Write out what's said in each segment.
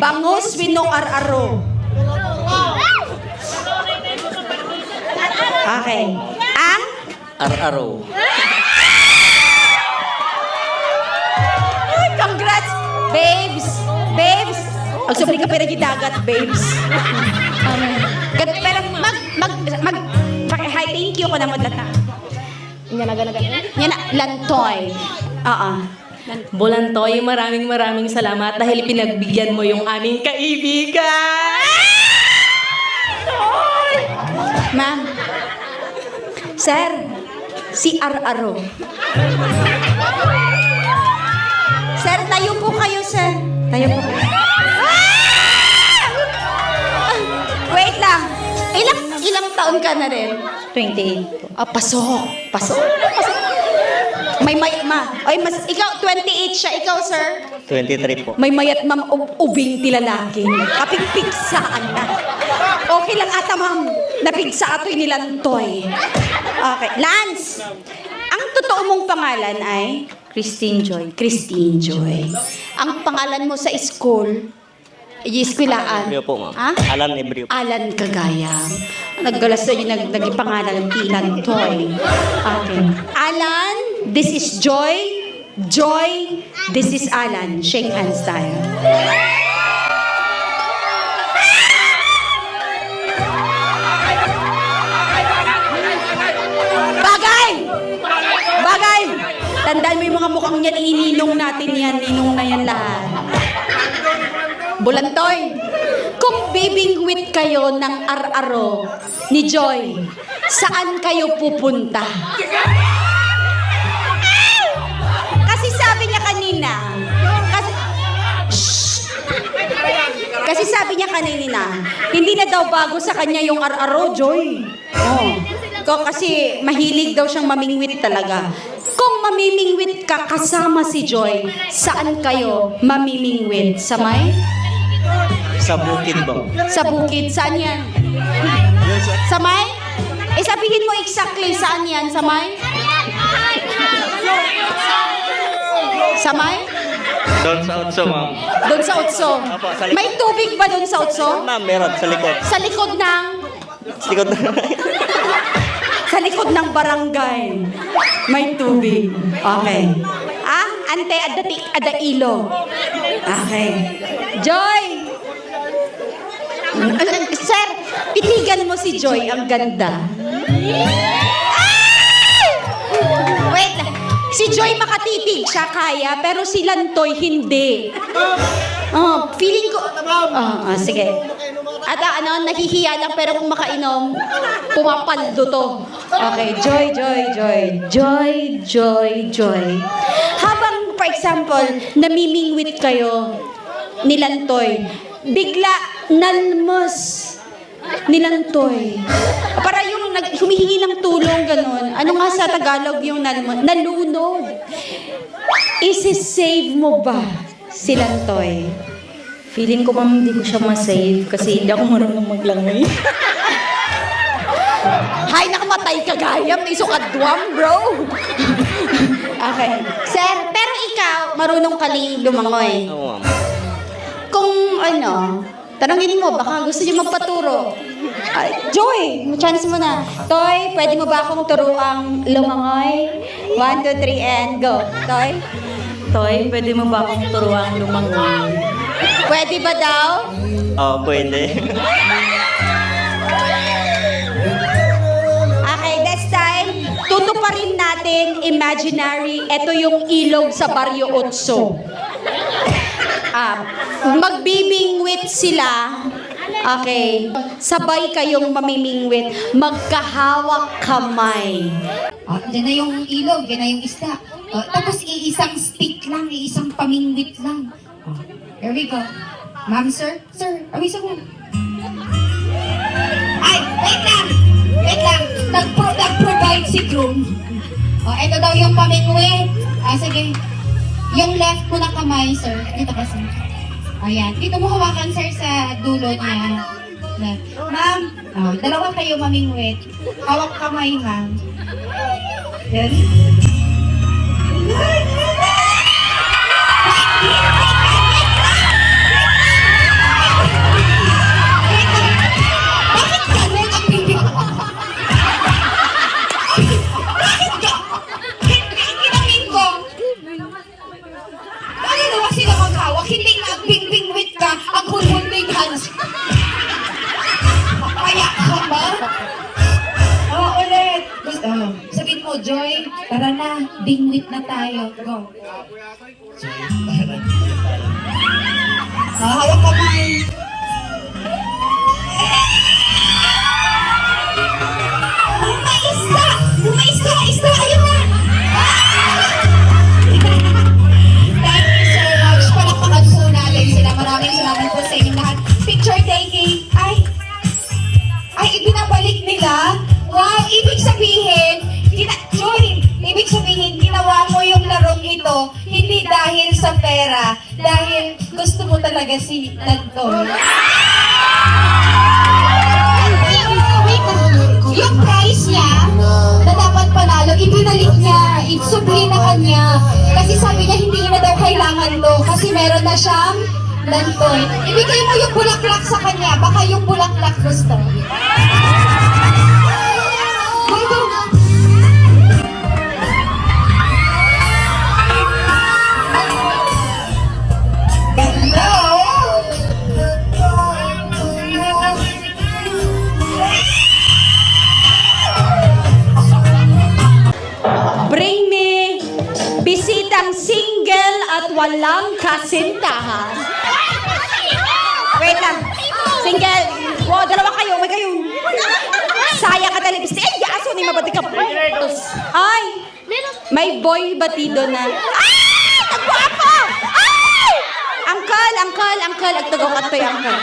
Bangus wino ar-aro. Okay. Ang? Ar-aro. Ay, congrats! Babes! Babes! Ang subli ka pero dagat, babes. Pero hi, thank you ko na madlata. Yan na, lantoy. Oo. Bulantoy, maraming salamat dahil pinagbigyan mo yung aming kaibigan. Ma'am. Sir, si Ar-aro. Sir, tayo po kayo, sir. Tayo po kayo. Wait lang. Ilang taon ka na rin? 28 po. Pasok. Ikaw, 28 siya. Ikaw, sir? 23 po. May mayat, ma'am, ubing tilalaki. Kapigpigsaan na. Okay lang ata, ma'am. Napigsa ato'y nilantoy. Okay. Lance, ang totoo mong pangalan ay? Christine Joy. Christine Joy. Ang pangalan mo sa school? Iskwilaan. Ebrio po, ma'am. Ha? Alan Ebrio po. Alan Cagayang. Naggalas na yung nagpangalan ng Tilantoy. Okay. Alan, this is Joy. Joy, this is Alan. Shake hands tayo. Bagay! Tandaan mo yung mga mukhang yan, ininong natin yan. Ninong na yan lahat. Bulantoy, kung bibingwit kayo ng ar-aro ni Joy, saan kayo pupunta? Kasi sabi niya kanina, kasi sabi niya kanina, hindi na daw bago sa kanya yung ar-aro, Joy. Kasi mahilig daw siyang mamingwit talaga. Kung mamimingwit ka kasama si Joy, saan kayo mamimingwit? Sa may? Sa bukid ba? Sa bukid. Saan yan? Sa may? Sabihin mo exactly saan yan? Sa may? Sa may? Doon sa Otso, ma'am. Doon sa Otso. May tubig ba doon sa Otso? Ma'am, meron sa likod. Sa likod ng? Sa likod na. Sa likod ng barangay. May tubig. Okay. Ante ada ilo. Okay. Joy! Sir, itigan mo si Joy. Ang ganda. Wait. Si Joy makatitig siya kaya, pero si Lantoy hindi. Feeling ko... sige. At nahihiya lang, pero kung makainom, pumapaldo to. Okay, Joy. Habang, for example, namimingwit kayo ni Lantoy, bigla nalmos ni Lantoy. Para yung humihingi ng tulong, ganun. Ano nga sa Tagalog yung nalmos? Nalunod. Isi-save mo ba si Lantoy? Feeling ko, ma'am, hindi ko siya masave kasi hindi ako marunong maglangoy. Hay, nakamatay ka gayam. Isukadwam, bro. Okay. Sir, pero ikaw, marunong ka lumangoy. Oo, ma'am. Kung tanongin mo, baka gusto niyo magpaturo. Joy, chance mo na. Toy, pwede mo ba akong turuang lumangoy? 1, 2, 3, and go. Toy? Toy, pwede mo ba akong turuang lumangoy? Pwede ba daw? Oo, pwede. Okay, this time, tutuparin natin imaginary. Ito yung ilog sa Barrio Otso. Magbibingwit sila. Okay. Sabay kayong mamimingwit. Magkahawak kamay. Diyan na yung ilog, yan na yung isda. Tapos iisang stick lang, iisang pamingwit lang. Here we go. Ma'am, sir? Sir, awisan mo. Ay, wait lang! Nag-provide si Groom. Ito daw yung pamingwit. Sige. Yung left ko na kamay, sir. Dito kasi. Ayan. Dito mo hawakan, sir, sa dulo niya. Ma'am, dalawa kayo mamingwit. Hawak kamay, ma'am. Yan. Magbingwit na tayo. Go. Hawak kamay. May isda! May isda! Isda! Ayun na! Thank you so much. Palakpakan po natin sila. Maraming salamat po sa inyong lahat. Picture taking. Ay, ibinabalik nila. Wow, ibig sabihin, ibig sabihin, ginawa mo yung larong ito, hindi dahil sa pera, dahil gusto mo talaga si Lantoy. Yung prize niya, na dapat panalo, ibinalik niya, isubli na kanya. Kasi sabi niya, hindi na daw kailangan to, kasi meron na siyang Lantoy. Ibigay mo yung bulaklak sa kanya, baka yung bulaklak gusto. Bring me bisitang single at walang kasintahan. Wait lang. Single. Wow, dalawa kayo. May kayo. Sayang ka talipis. Ay, yaso ni mabati ka. Ay, may boy batido na. Ay! Ang guwapo! Ay! Uncle. Agtagaw ka to'y uncle.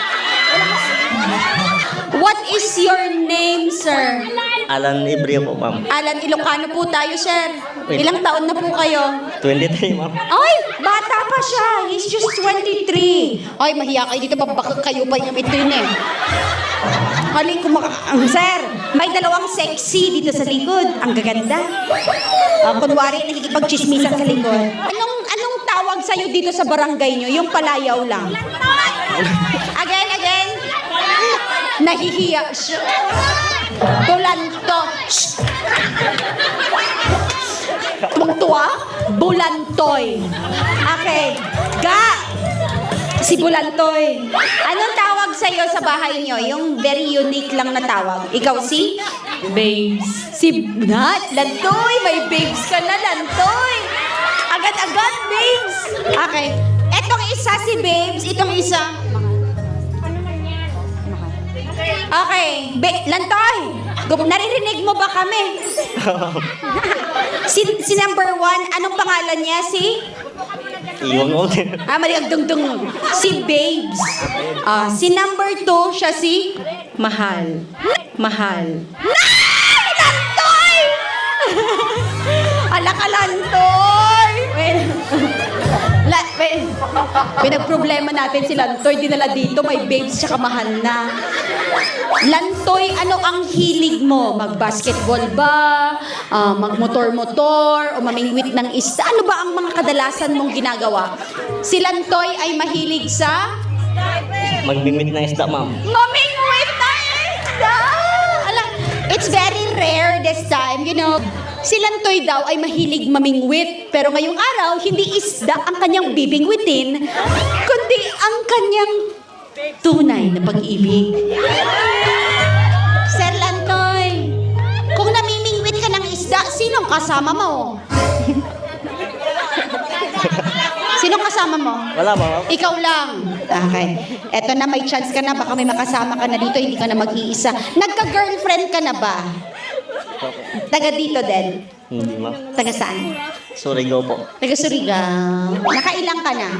What is your name, sir? Alan Ibrio po, ma'am. Alan, Ilocano po tayo, sir. Ilang taon na po kayo? 23, ma'am. Ay, bata pa siya. He's just 23. Ay, mahiya kayo dito. Baka kayo pa yung ito yun eh. Hali, sir, may dalawang sexy dito sa likod. Ang gaganda. Kunwari, nakikipag-chismisan sa likod. Anong tawag sa'yo dito sa barangay nyo? Yung palayaw lang. Again. Nahihiya siya. Bulanto. Shh. Tungtua? Bulantoy. Okay. Si Bulantoy. Anong tawag sa'yo sa bahay nyo? Yung very unique lang na tawag. Ikaw si? Babes. Lantoy. May babes ka na, Lantoy. Agad-agad, babes. Okay. Etong isa si babes. Itong isa. Okay. Lantoy. Naririnig mo ba kami? si number 1, anong pangalan niya? Si? Iwan mo. Mali ang dungdung. Si Babes. Si number 2, siya si? Mahal. Lantoy! Ala ka, Lantoy! Wait. Pinagproblema natin si Lantoy. Dinala dito, may babes tsaka mahal na. Lantoy, ano ang hilig mo? Mag-basketball ba? Magmotor-motor? O mamingwit ng isda? Ano ba ang mga kadalasan mong ginagawa? Si Lantoy ay mahilig sa? Magbimit na isda, ma'am. Mamingwit na isda! It's very rare this time, you know. Si Lantoy daw ay mahilig mamingwit, pero ngayong araw, hindi isda ang kanyang bibingwitin, kundi ang kanyang tunay na pag-ibig. Sir Lantoy, kung namimingwit ka ng isda, sinong kasama mo? Sinong kasama mo? Wala, ma'am. Ikaw lang. Okay. Eto na, may chance ka na. Baka may makasama ka na dito, hindi ka na mag-iisa. Nagka-girlfriend ka na ba? Taga dito din? Hindi, ma'am. Taga saan? Surigao po. Taga Surigao. Nakailang ka na?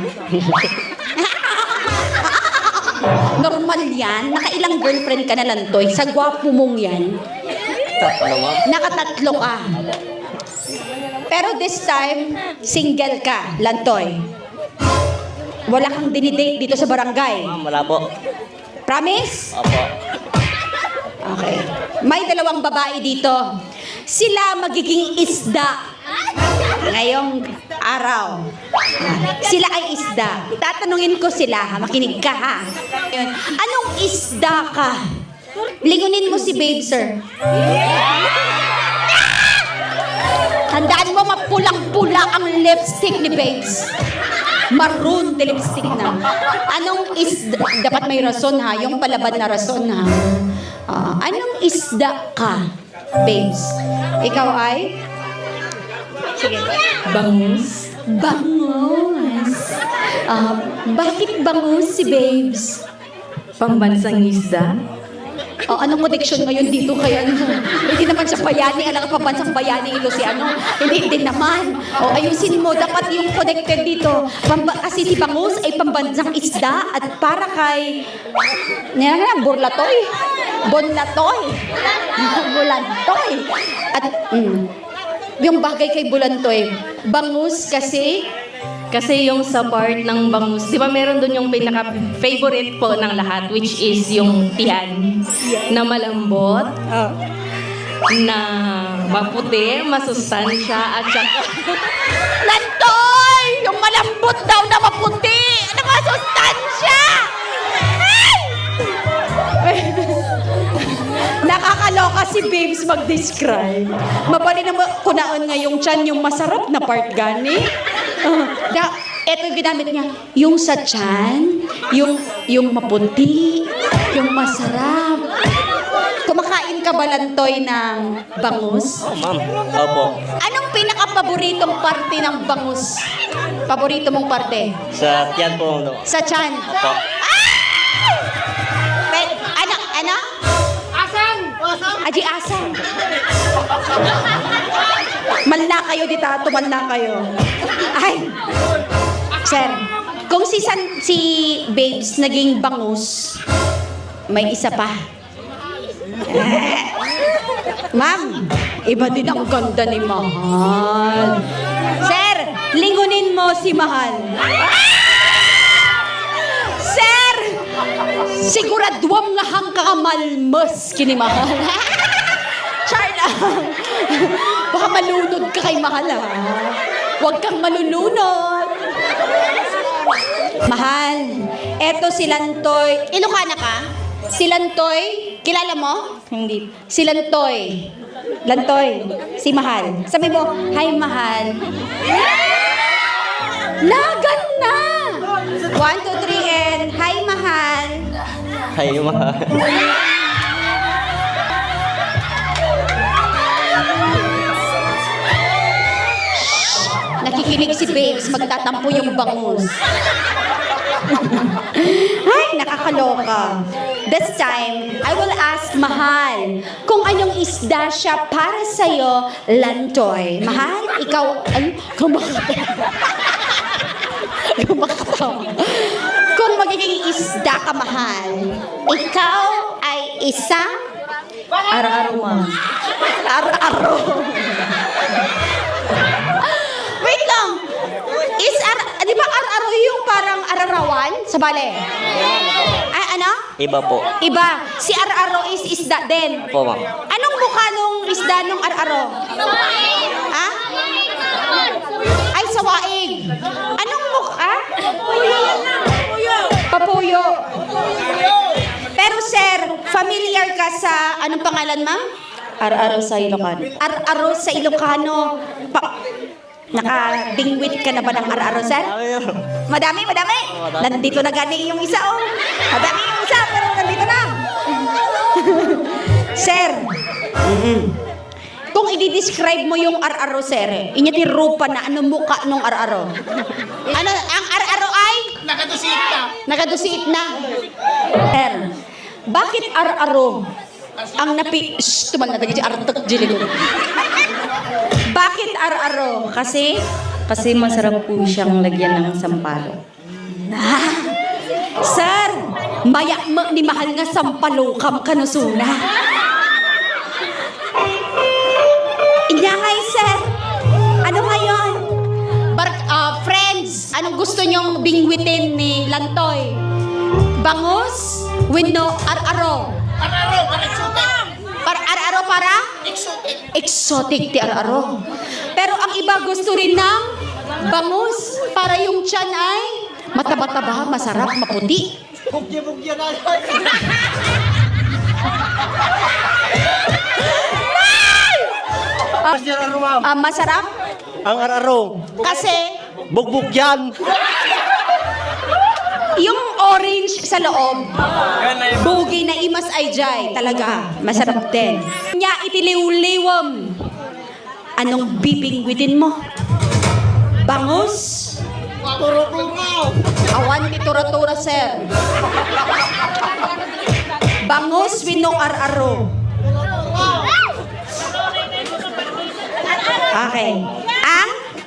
Normal yan. Nakailang girlfriend ka na, Lantoy? Sa gwapo mong yan. Ano, ma'am? Nakatatlo ka. Pero this time, single ka, Lantoy. Wala kang dinidate dito sa barangay. Ma'am, wala po. Promise? Opo. Okay. May dalawang babae dito. Sila magiging isda ngayong araw. Sila ay isda. Tatanungin ko sila, ha? Makinig ka, ha? Yun. Anong isda ka? Lingunin mo si Babe, sir. Tandaan mo, mapulang-pula ang lipstick ni Babes. Maroon na lipstick na. Anong isda? Dapat may rason, ha? Yung palabad na rason, ha? Anong isda ka, Babes? Ikaw ay? Sige. Bangus. Bangus. Bakit bangus si Babes? Pambansang isda. Anong connection ngayon dito kaya? Hindi naman siya bayani, alam ka pabansang bayani ito si ano. Hindi din naman. Ayusin mo, dapat yung connected dito. Kasi si bangus ay pambansang isda at para kay burlatoy. Bonlatoy. Bulantoy. At yung bagay kay bulantoy, bangus kasi Kasi yung sa part ng bangus, di ba meron doon yung pinaka-favorite po ng lahat, which is yung tiyan na malambot, na maputi, masustansya, at saka... Lantoy! Yung malambot daw na maputi! Ano ba sustansya? Ay! Nakakaloka si Babes mag-describe. Mabali na kunaon nga yung tiyan, yung masarap na part gani. Eto yung ginamit niya. Yung sa tiyan, yung maputi, yung masarap. Kumakain ka ba, Lantoy, ng bangus? Oh, ma'am. Opo. Anong pinaka-paboritong parte ng bangus? Paborito mong parte? Sa tiyan po. No? Sa tiyan. Opo. Wait, ano? Asang! Aji, asang. Malna kayo dito, tumalna kayo. Ay! Sir, kung si Babes naging bangus, may isa pa. Ma'am, iba din ang ganda ni Mahal. Sir, lingunin mo si Mahal. Sir, siguraduam nga hang kamalmas kini Mahal. Char lang. Baka malunod ka kay Mahal, ha? Huwag kang malunod. Mahal, eto si Lantoy. Ilocana ka? Si Lantoy, kilala mo? Hindi. Si Lantoy. Lantoy, si Mahal. Sabi mo, hi Mahal. Nagan na! 1, 2, 3, and hi Mahal. Hay, mahal. Nakikinig si Babes, magtatampo yung bangus. Ay, nakakaloka. This time, I will ask Mahal kung anong isda siya para sa'yo, Lantoy. Mahal, ikaw, ay, kumakatawa. Kung magiging isda ka, Mahal, ikaw ay isang Araw-araw, ma'am. aro-aro. Wait lang. Di ba aro-aro yung parang ararawan sa bale? Ay, ano? Iba po. Iba. Si aro-aro is isda din. Opo, ma'am. Anong mukha nung isda nung aro-aro? Ha? Ay, sawaig. Anong mukha? Papuyo. Pero sir, familiar ka sa, anong pangalan, ma'am? Araw-araw sa Ilocano. Ar-aro sa Ilocano. Nakabingwit ka na ba ng ar-aro, sir? Madami. Nandito na gani yung isa, oh. Madami yung isa, pero nandito na. Sir, kung i-describe mo yung ar-aro, sir, inyati rupa na anong mukha nung ar-aro? Ano, ang ar-aro ay? Nakadusiit na. Sir, bakit ar-aro ang tumal na tagi artok jiligo. Bakit ar-aro? Kasi Masarap po siyang lagyan ng sampalo. Sir, ni mahal nga sampalukam kanusuna. Inyangay, sir. Ano ngayon? Friends, anong gusto nyong bingwitin ni Lantoy? Bangus? With no ar-aro? Ar-aro para? Exotic ti ar-aro. Pero ang iba gusto rin ng bangus para yung tiyan ay mataba-taba, masarap, maputi. Masarap Ang araro. kasi Bugbog yan. yung orange sa loob, bugi na imas ay jay, talaga, masarap din. Nya itiliw-liwam. Anong bibingwitin mo? Bangus? Awan ni tura-tura, sir. Bangus winong araro. Okay.